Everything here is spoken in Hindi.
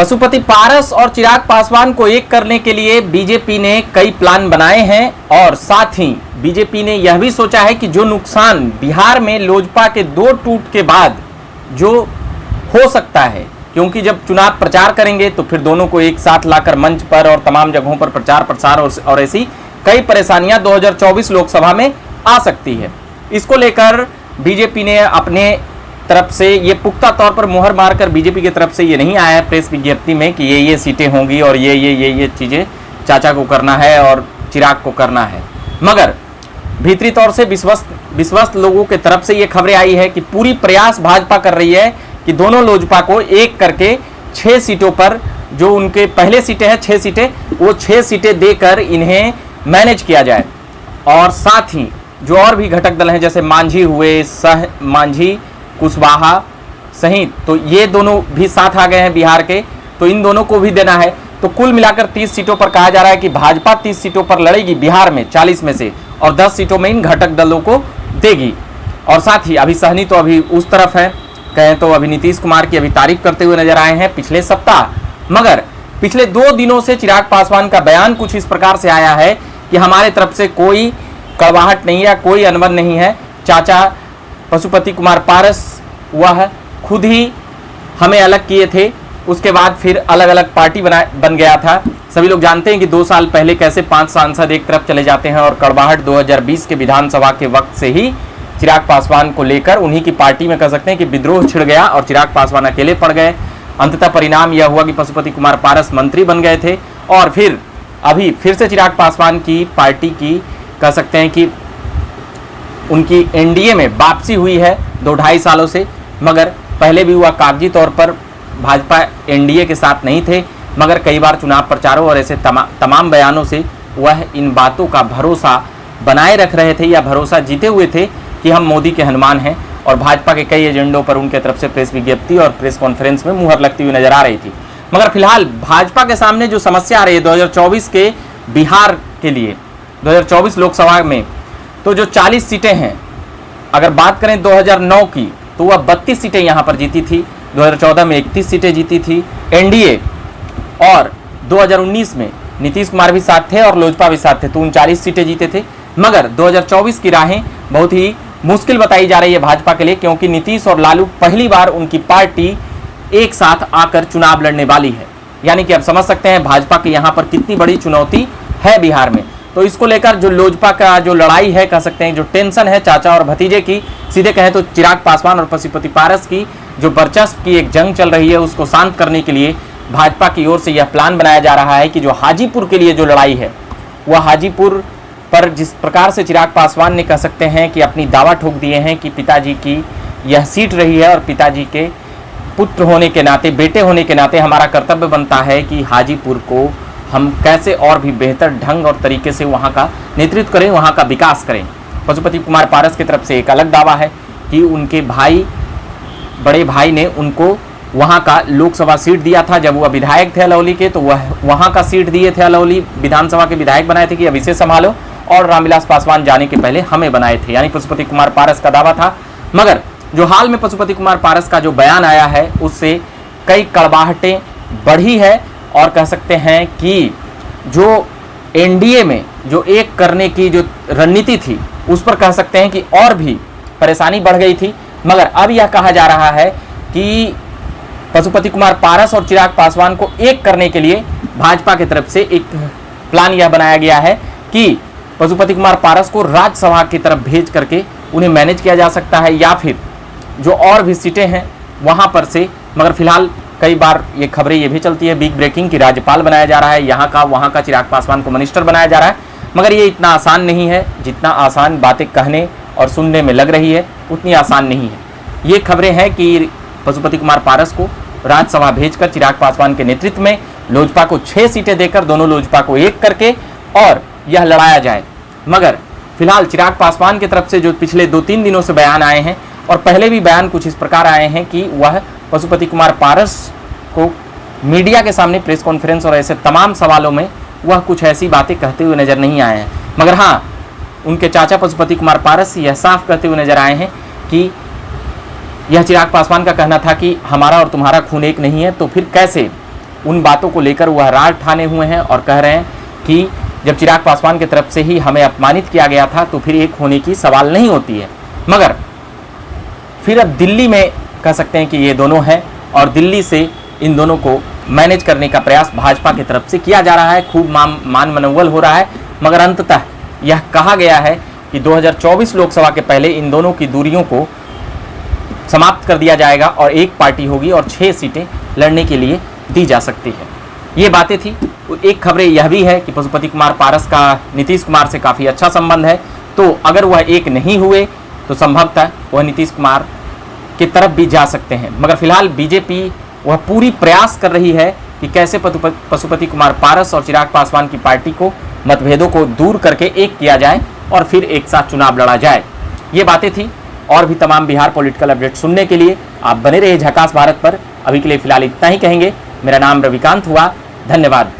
पशुपति पारस और चिराग पासवान को एक करने के लिए बीजेपी ने कई प्लान बनाए हैं और साथ ही बीजेपी ने यह भी सोचा है कि जो नुकसान बिहार में लोजपा के 2 टूट के बाद जो हो सकता है, क्योंकि जब चुनाव प्रचार करेंगे तो फिर दोनों को एक साथ लाकर मंच पर और तमाम जगहों पर प्रचार प्रसार और ऐसी कई परेशानियां 2024 लोकसभा में आ सकती है। इसको लेकर बीजेपी ने अपने तरफ से ये पुख्ता तौर पर मुहर मारकर बीजेपी की तरफ से ये नहीं आया है प्रेस विज्ञप्ति में कि ये सीटें होंगी और ये चीज़ें चाचा को करना है और चिराग को करना है, मगर भीतरी तौर से विश्वस्त लोगों के तरफ से ये खबरें आई है कि पूरी प्रयास भाजपा कर रही है कि दोनों लोजपा को एक करके 6 सीटों पर, जो उनके पहले सीटें हैं 6 सीटें, वो 6 सीटें देकर इन्हें मैनेज किया जाए। और साथ ही जो और भी घटक दल हैं जैसे मांझी हुए, मांझी कुशवाहा सहित, तो ये दोनों भी साथ आ गए हैं बिहार के, तो इन दोनों को भी देना है। तो कुल मिलाकर 30 सीटों पर कहा जा रहा है कि भाजपा 30 सीटों पर लड़ेगी बिहार में 40 में से, और 10 सीटों में इन घटक दलों को देगी। और साथ ही अभी सहनी तो अभी उस तरफ है, कहें तो अभी नीतीश कुमार की अभी तारीफ करते हुए नजर आए हैं पिछले सप्ताह। मगर पिछले 2 दिनों से चिराग पासवान का बयान कुछ इस प्रकार से आया है कि हमारे तरफ से कोई कड़वाहट नहीं है, कोई अनबन नहीं है। चाचा पशुपति कुमार पारस वह खुद ही हमें अलग किए थे, उसके बाद फिर अलग अलग पार्टी बन गया था। सभी लोग जानते हैं कि 2 साल पहले कैसे 5 सांसद एक तरफ चले जाते हैं और कड़वाहट 2020 के विधानसभा के वक्त से ही चिराग पासवान को लेकर उन्हीं की पार्टी में कह सकते हैं कि विद्रोह छिड़ गया और चिराग पासवान अकेले पड़ गए। अंततः परिणाम यह हुआ कि पशुपति कुमार पारस मंत्री बन गए थे और फिर अभी फिर से चिराग पासवान की पार्टी की कह सकते हैं कि उनकी एनडीए में वापसी हुई है 2-2.5 सालों से। मगर पहले भी वह कागजी तौर पर भाजपा एनडीए के साथ नहीं थे, मगर कई बार चुनाव प्रचारों और ऐसे तमाम बयानों से वह इन बातों का भरोसा बनाए रख रहे थे या भरोसा जीते हुए थे कि हम मोदी के हनुमान हैं, और भाजपा के कई एजेंडों पर उनके तरफ से प्रेस विज्ञप्ति और प्रेस कॉन्फ्रेंस में मुहर लगती हुई नजर आ रही थी। मगर फिलहाल भाजपा के सामने जो समस्या आ रही है 2024 के बिहार के लिए, 2024 लोकसभा में तो जो 40 सीटें हैं, अगर बात करें 2009 की तो वह 32 सीटें यहाँ पर जीती थी, 2014 में 31 सीटें जीती थी एनडीए, और 2019 में नीतीश कुमार भी साथ थे और लोजपा भी साथ थे, तो 39 सीटें जीते थे। मगर 2024 की राहें बहुत ही मुश्किल बताई जा रही है भाजपा के लिए, क्योंकि नीतीश और लालू पहली बार उनकी पार्टी एक साथ आकर चुनाव लड़ने वाली है। यानी कि आप समझ सकते हैं भाजपा की यहाँ पर कितनी बड़ी चुनौती है बिहार में। तो इसको लेकर जो लोजपा का जो लड़ाई है, कह सकते हैं जो टेंशन है चाचा और भतीजे की, सीधे कहें तो चिराग पासवान और पशुपति पारस की जो वर्चस्व की एक जंग चल रही है, उसको शांत करने के लिए भाजपा की ओर से यह प्लान बनाया जा रहा है कि जो हाजीपुर के लिए जो लड़ाई है, वह हाजीपुर पर जिस प्रकार से चिराग पासवान ने कह सकते हैं कि अपनी दावा ठोक दिए हैं कि पिताजी की यह सीट रही है और पिताजी के पुत्र होने के नाते, बेटे होने के नाते हमारा कर्तव्य बनता है कि हाजीपुर को हम कैसे और भी बेहतर ढंग और तरीके से वहाँ का नेतृत्व करें, वहाँ का विकास करें। पशुपति कुमार पारस की तरफ से एक अलग दावा है कि उनके भाई, बड़े भाई ने उनको वहाँ का लोकसभा सीट दिया था जब वह विधायक थे अलौली के, तो वह वहाँ का सीट दिए थे, अलौली विधानसभा के विधायक बनाए थे कि अब इसे संभालो, और रामविलास पासवान जाने के पहले हमें बनाए थे, यानी पशुपति कुमार पारस का दावा था। मगर जो हाल में पशुपति कुमार पारस का जो बयान आया है उससे कई कड़वाहटें बढ़ी है, और कह सकते हैं कि जो एनडीए में जो एक करने की जो रणनीति थी उस पर कह सकते हैं कि और भी परेशानी बढ़ गई थी। मगर अब यह कहा जा रहा है कि पशुपति कुमार पारस और चिराग पासवान को एक करने के लिए भाजपा की तरफ से एक प्लान यह बनाया गया है कि पशुपति कुमार पारस को राज्यसभा की तरफ भेज करके उन्हें मैनेज किया जा सकता है, या फिर जो और भी सीटें हैं वहाँ पर से। मगर फिलहाल कई बार ये खबरें ये भी चलती है बिग ब्रेकिंग की राज्यपाल बनाया जा रहा है यहाँ का, वहाँ का चिराग पासवान को मिनिस्टर बनाया जा रहा है। मगर ये इतना आसान नहीं है, जितना आसान बातें कहने और सुनने में लग रही है उतनी आसान नहीं है। ये खबरें हैं कि पशुपति कुमार पारस को राज्यसभा भेजकर चिराग पासवान के नेतृत्व में लोजपा को 6 सीटें देकर दोनों लोजपा को एक करके और यह लड़ाया जाए। मगर फिलहाल चिराग पासवान की तरफ से जो पिछले 2-3 दिनों से बयान आए हैं, और पहले भी बयान कुछ इस प्रकार आए हैं कि वह पशुपति कुमार पारस को मीडिया के सामने प्रेस कॉन्फ्रेंस और ऐसे तमाम सवालों में वह कुछ ऐसी बातें कहते हुए नजर नहीं आए हैं। मगर हाँ, उनके चाचा पशुपति कुमार पारस यह साफ कहते हुए नजर आए हैं कि यह चिराग पासवान का कहना था कि हमारा और तुम्हारा खून एक नहीं है, तो फिर कैसे उन बातों को लेकर वह रार ठाने हुए हैं और कह रहे हैं कि जब चिराग पासवान की तरफ से ही हमें अपमानित किया गया था तो फिर एक होने की सवाल नहीं होती है। मगर फिर अब दिल्ली में कह सकते हैं कि ये दोनों हैं और दिल्ली से इन दोनों को मैनेज करने का प्रयास भाजपा की तरफ से किया जा रहा है। खूब मान मनोबल हो रहा है, मगर अंततः यह कहा गया है कि 2024 लोकसभा के पहले इन दोनों की दूरियों को समाप्त कर दिया जाएगा और एक पार्टी होगी और 6 सीटें लड़ने के लिए दी जा सकती है। ये बातें थी। एक खबरें यह भी है कि पशुपति कुमार पारस का नीतीश कुमार से काफ़ी अच्छा संबंध है, तो अगर वह एक नहीं हुए तो संभवतः वह नीतीश कुमार की तरफ भी जा सकते हैं। मगर फिलहाल बीजेपी वह पूरी प्रयास कर रही है कि कैसे पशुपति कुमार पारस और चिराग पासवान की पार्टी को मतभेदों को दूर करके एक किया जाए और फिर एक साथ चुनाव लड़ा जाए। ये बातें थी। और भी तमाम बिहार पॉलिटिकल अपडेट सुनने के लिए आप बने रहिए झकास भारत पर। अभी के लिए फिलहाल इतना ही कहेंगे। मेरा नाम रविकांत हुआ। धन्यवाद।